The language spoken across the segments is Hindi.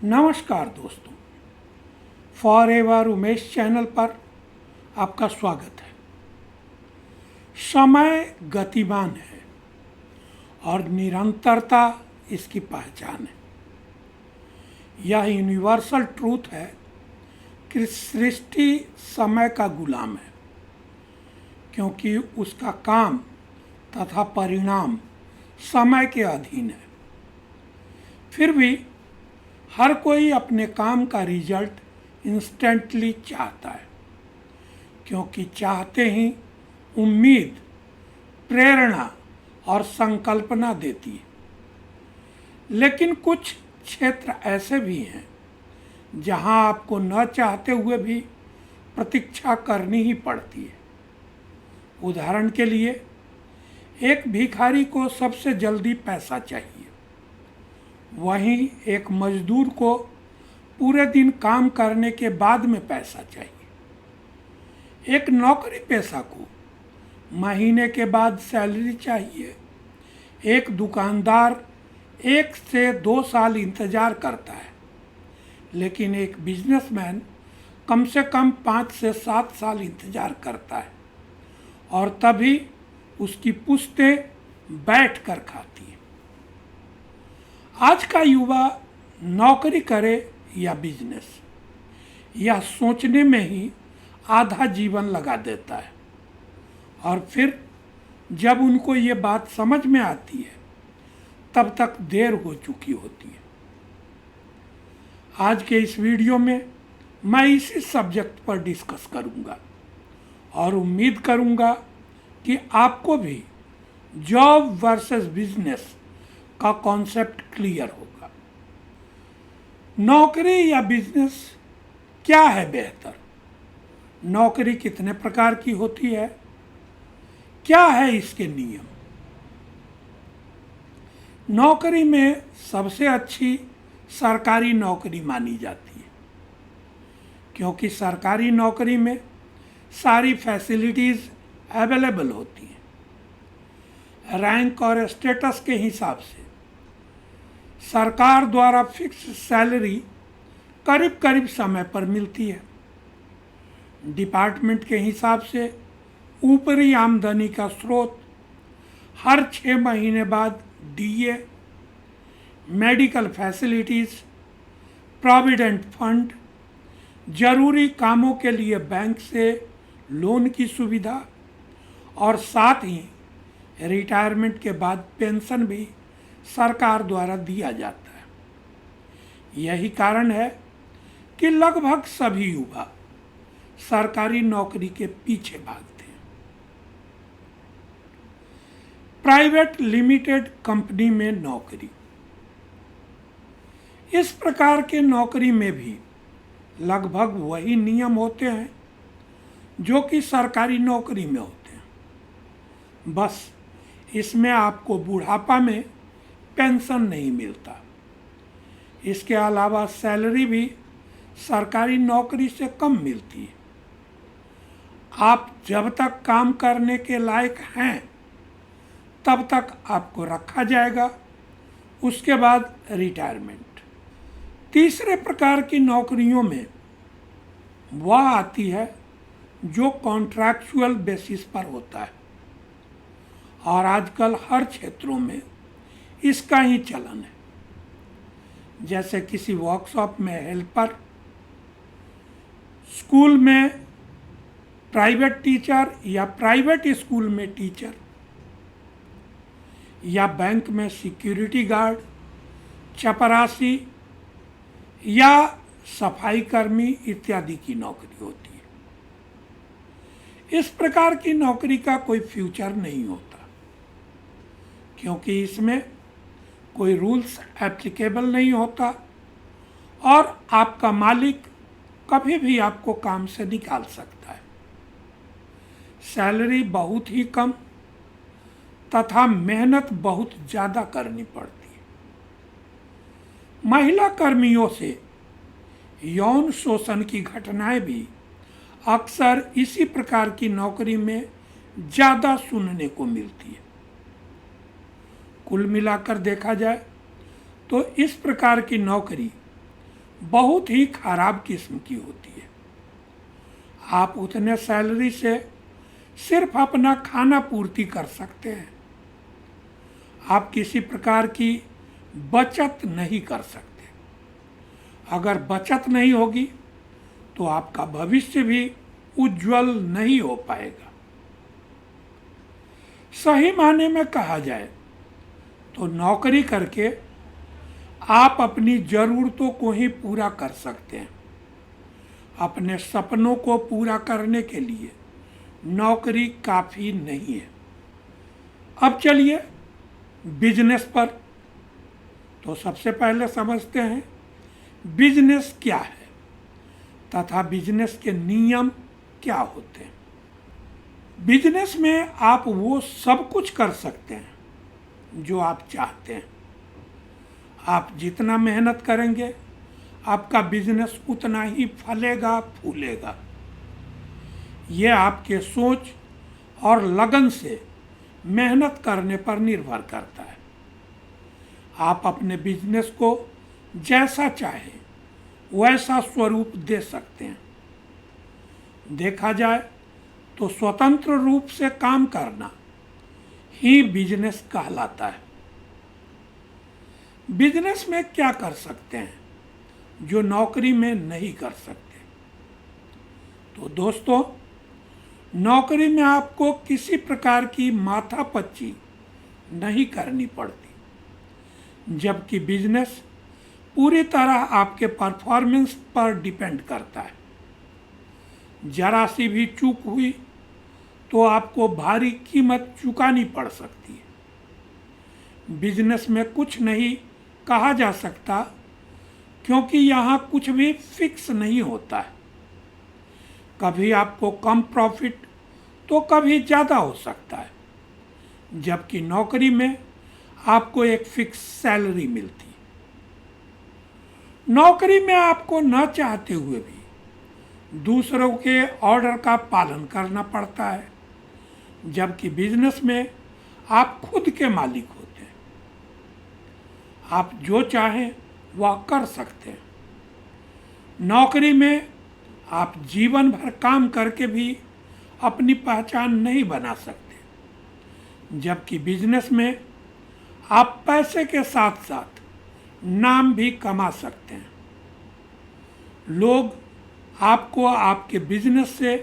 नमस्कार दोस्तों, फॉरएवर उमेश चैनल पर आपका स्वागत है। समय गतिमान है और निरंतरता इसकी पहचान है। यह यूनिवर्सल ट्रूथ है कि सृष्टि समय का गुलाम है, क्योंकि उसका काम तथा परिणाम समय के अधीन है। फिर भी हर कोई अपने काम का रिजल्ट इंस्टेंटली चाहता है, क्योंकि चाहते ही उम्मीद, प्रेरणा और संकल्पना देती है। लेकिन कुछ क्षेत्र ऐसे भी हैं जहां आपको न चाहते हुए भी प्रतीक्षा करनी ही पड़ती है। उदाहरण के लिए, एक भिखारी को सबसे जल्दी पैसा चाहिए, वहीं एक मजदूर को पूरे दिन काम करने के बाद में पैसा चाहिए। एक नौकरी पेशा को महीने के बाद सैलरी चाहिए। एक दुकानदार 1 से 2 साल इंतज़ार करता है, लेकिन एक बिजनेसमैन कम से कम 5 से 7 साल इंतज़ार करता है, और तभी उसकी पुश्तें बैठ कर खाती हैं। आज का युवा नौकरी करे या बिजनेस, यह सोचने में ही आधा जीवन लगा देता है, और फिर जब उनको ये बात समझ में आती है तब तक देर हो चुकी होती है। आज के इस वीडियो में मैं इसी सब्जेक्ट पर डिस्कस करूंगा और उम्मीद करूंगा कि आपको भी जॉब वर्सेस बिजनेस का कॉन्सेप्ट क्लियर होगा। नौकरी या बिजनेस क्या है बेहतर? नौकरी कितने प्रकार की होती है? क्या है इसके नियम? नौकरी में सबसे अच्छी सरकारी नौकरी मानी जाती है, क्योंकि सरकारी नौकरी में सारी फैसिलिटीज़ अवेलेबल होती हैं। रैंक और स्टेटस के हिसाब से सरकार द्वारा फिक्स सैलरी करीब करीब समय पर मिलती है। डिपार्टमेंट के हिसाब से ऊपरी आमदनी का स्रोत हर 6 महीने बाद DA, medical facilities, provident fund, जरूरी कामों के लिए बैंक से लोन की सुविधा, और साथ ही रिटायरमेंट के बाद पेंशन भी सरकार द्वारा दिया जाता है। यही कारण है कि लगभग सभी युवा सरकारी नौकरी के पीछे भागते हैं। प्राइवेट लिमिटेड कंपनी में नौकरी, इस प्रकार के नौकरी में भी लगभग वही नियम होते हैं जो कि सरकारी नौकरी में होते हैं। बस इसमें आपको बुढ़ापा में पेंशन नहीं मिलता। इसके अलावा सैलरी भी सरकारी नौकरी से कम मिलती है। आप जब तक काम करने के लायक हैं तब तक आपको रखा जाएगा, उसके बाद रिटायरमेंट। तीसरे प्रकार की नौकरियों में वह आती है जो कॉन्ट्रैक्चुअल बेसिस पर होता है, और आजकल हर क्षेत्रों में इसका ही चलन है। जैसे किसी वर्कशॉप में हेल्पर, स्कूल में प्राइवेट टीचर या प्राइवेट स्कूल में टीचर, या बैंक में सिक्योरिटी गार्ड, चपरासी या सफाई कर्मी इत्यादि की नौकरी होती है। इस प्रकार की नौकरी का कोई फ्यूचर नहीं होता, क्योंकि इसमें कोई रूल्स एप्लीकेबल नहीं होता, और आपका मालिक कभी भी आपको काम से निकाल सकता है। सैलरी बहुत ही कम तथा मेहनत बहुत ज़्यादा करनी पड़ती है। महिला कर्मियों से यौन शोषण की घटनाएं भी अक्सर इसी प्रकार की नौकरी में ज़्यादा सुनने को मिलती है। कुल मिलाकर देखा जाए तो इस प्रकार की नौकरी बहुत ही खराब किस्म की होती है। आप उतने सैलरी से सिर्फ अपना खाना पूर्ति कर सकते हैं। आप किसी प्रकार की बचत नहीं कर सकते। अगर बचत नहीं होगी तो आपका भविष्य भी उज्जवल नहीं हो पाएगा। सही मायने में कहा जाए तो नौकरी करके आप अपनी ज़रूरतों को ही पूरा कर सकते हैं। अपने सपनों को पूरा करने के लिए नौकरी काफ़ी नहीं है। अब चलिए बिजनेस पर। तो सबसे पहले समझते हैं बिजनेस क्या है तथा बिजनेस के नियम क्या होते हैं। बिजनेस में आप वो सब कुछ कर सकते हैं जो आप चाहते हैं। आप जितना मेहनत करेंगे आपका बिजनेस उतना ही फलेगा फूलेगा। ये आपके सोच और लगन से मेहनत करने पर निर्भर करता है। आप अपने बिजनेस को जैसा चाहे वैसा स्वरूप दे सकते हैं। देखा जाए तो स्वतंत्र रूप से काम करना ही बिजनेस कहलाता है। बिजनेस में क्या कर सकते हैं जो नौकरी में नहीं कर सकते? तो दोस्तों, नौकरी में आपको किसी प्रकार की माथापच्ची नहीं करनी पड़ती, जबकि बिजनेस पूरी तरह आपके परफॉर्मेंस पर डिपेंड करता है। जरा सी भी चूक हुई तो आपको भारी कीमत चुकानी पड़ सकती है। बिजनेस में कुछ नहीं कहा जा सकता क्योंकि यहाँ कुछ भी फिक्स नहीं होता है। कभी आपको कम प्रॉफिट तो कभी ज़्यादा हो सकता है, जबकि नौकरी में आपको एक फिक्स सैलरी मिलती है। नौकरी में आपको न चाहते हुए भी दूसरों के ऑर्डर का पालन करना पड़ता है, जबकि बिजनेस में आप खुद के मालिक होते हैं। आप जो चाहें वह कर सकते हैं। नौकरी में आप जीवन भर काम करके भी अपनी पहचान नहीं बना सकते, जबकि बिजनेस में आप पैसे के साथ साथ नाम भी कमा सकते हैं। लोग आपको आपके बिजनेस से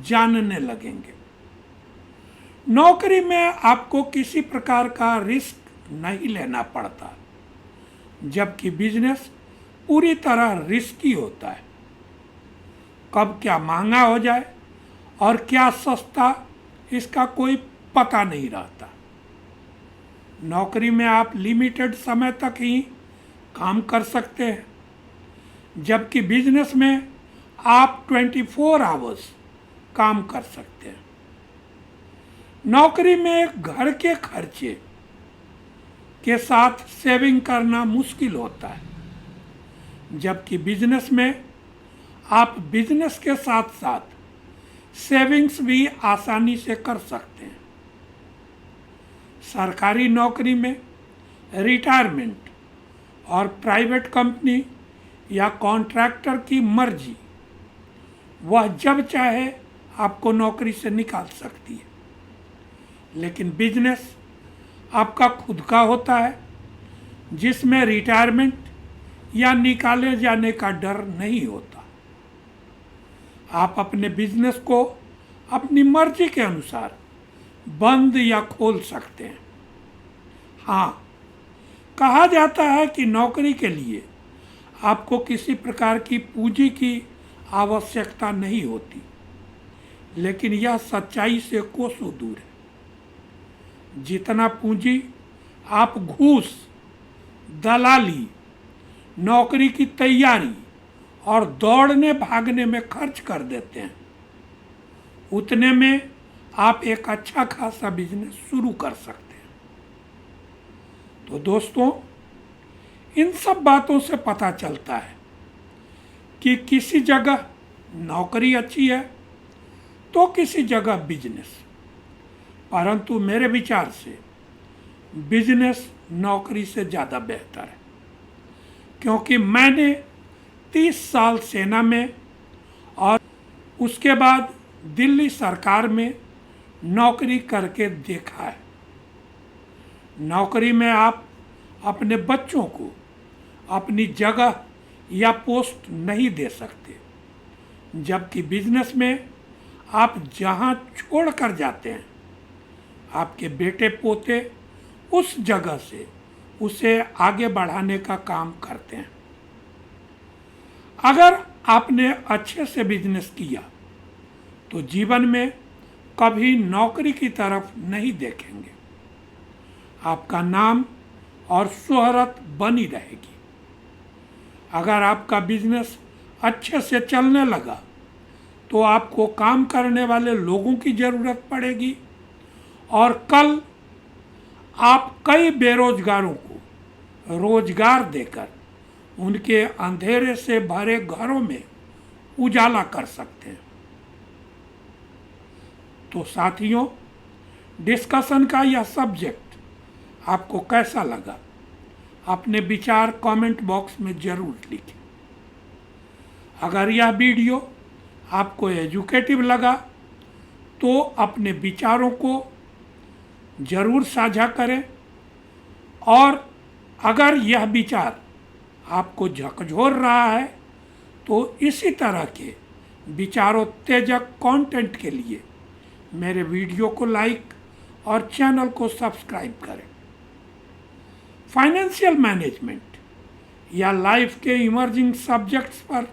जानने लगेंगे। नौकरी में आपको किसी प्रकार का रिस्क नहीं लेना पड़ता, जबकि बिजनेस पूरी तरह रिस्की होता है। कब क्या महंगा हो जाए और क्या सस्ता, इसका कोई पता नहीं रहता। नौकरी में आप लिमिटेड समय तक ही काम कर सकते हैं, जबकि बिजनेस में आप 24 आवर्स काम कर सकते हैं। नौकरी में घर के खर्चे के साथ सेविंग करना मुश्किल होता है, जबकि बिजनेस में आप बिजनेस के साथ साथ सेविंग्स भी आसानी से कर सकते हैं। सरकारी नौकरी में रिटायरमेंट और प्राइवेट कंपनी या कॉन्ट्रैक्टर की मर्जी, वह जब चाहे आपको नौकरी से निकाल सकती है। लेकिन बिजनेस आपका खुद का होता है, जिसमें रिटायरमेंट या निकाले जाने का डर नहीं होता। आप अपने बिजनेस को अपनी मर्जी के अनुसार बंद या खोल सकते हैं। हाँ, कहा जाता है कि नौकरी के लिए आपको किसी प्रकार की पूंजी की आवश्यकता नहीं होती, लेकिन यह सच्चाई से कोसों दूर है। जितना पूंजी आप घूस, दलाली, नौकरी की तैयारी और दौड़ने भागने में खर्च कर देते हैं, उतने में आप एक अच्छा खासा बिजनेस शुरू कर सकते हैं। तो दोस्तों, इन सब बातों से पता चलता है कि किसी जगह नौकरी अच्छी है तो किसी जगह बिजनेस। परंतु मेरे विचार से बिजनेस नौकरी से ज़्यादा बेहतर है, क्योंकि मैंने 30 साल सेना में और उसके बाद दिल्ली सरकार में नौकरी करके देखा है। नौकरी में आप अपने बच्चों को अपनी जगह या पोस्ट नहीं दे सकते, जबकि बिजनेस में आप जहां छोड़ कर जाते हैं आपके बेटे पोते उस जगह से उसे आगे बढ़ाने का काम करते हैं। अगर आपने अच्छे से बिजनेस किया तो जीवन में कभी नौकरी की तरफ नहीं देखेंगे। आपका नाम और शोहरत बनी रहेगी। अगर आपका बिजनेस अच्छे से चलने लगा तो आपको काम करने वाले लोगों की ज़रूरत पड़ेगी और कल आप कई बेरोजगारों को रोजगार देकर उनके अंधेरे से भरे घरों में उजाला कर सकते हैं। तो साथियों, डिस्कशन का यह सब्जेक्ट आपको कैसा लगा? अपने विचार कमेंट बॉक्स में ज़रूर लिखें। अगर यह वीडियो आपको एजुकेटिव लगा तो अपने विचारों को ज़रूर साझा करें और अगर यह विचार आपको झकझोर रहा है तो इसी तरह के विचारोत्तेजक कंटेंट के लिए मेरे वीडियो को लाइक और चैनल को सब्सक्राइब करें। फाइनेंशियल मैनेजमेंट या लाइफ के इमर्जिंग सब्जेक्ट्स पर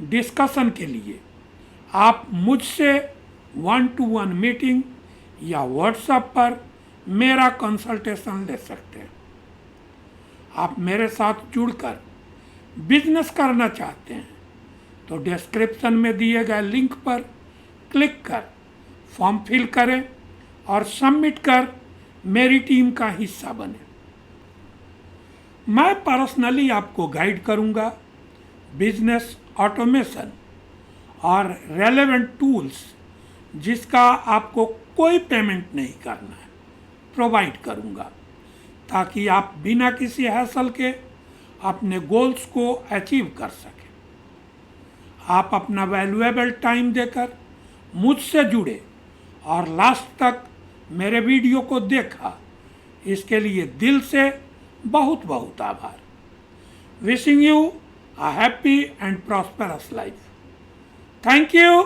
डिस्कशन के लिए आप मुझसे 1-to-1 मीटिंग या व्हाट्सएप पर मेरा कंसल्टेशन ले सकते हैं। आप मेरे साथ जुड़कर बिजनेस करना चाहते हैं तो डिस्क्रिप्शन में दिए गए लिंक पर क्लिक कर फॉर्म फिल करें और सबमिट कर मेरी टीम का हिस्सा बने। मैं पर्सनली आपको गाइड करूंगा बिजनेस ऑटोमेशन और रेलेवेंट टूल्स जिसका आपको कोई पेमेंट नहीं करना है प्रोवाइड करूंगा, ताकि आप बिना किसी हैसल के अपने गोल्स को अचीव कर सकें। आप अपना वैल्यूएबल टाइम देकर मुझसे जुड़े और लास्ट तक मेरे वीडियो को देखा, इसके लिए दिल से बहुत बहुत आभार। Wishing you a happy and prosperous life. Thank you.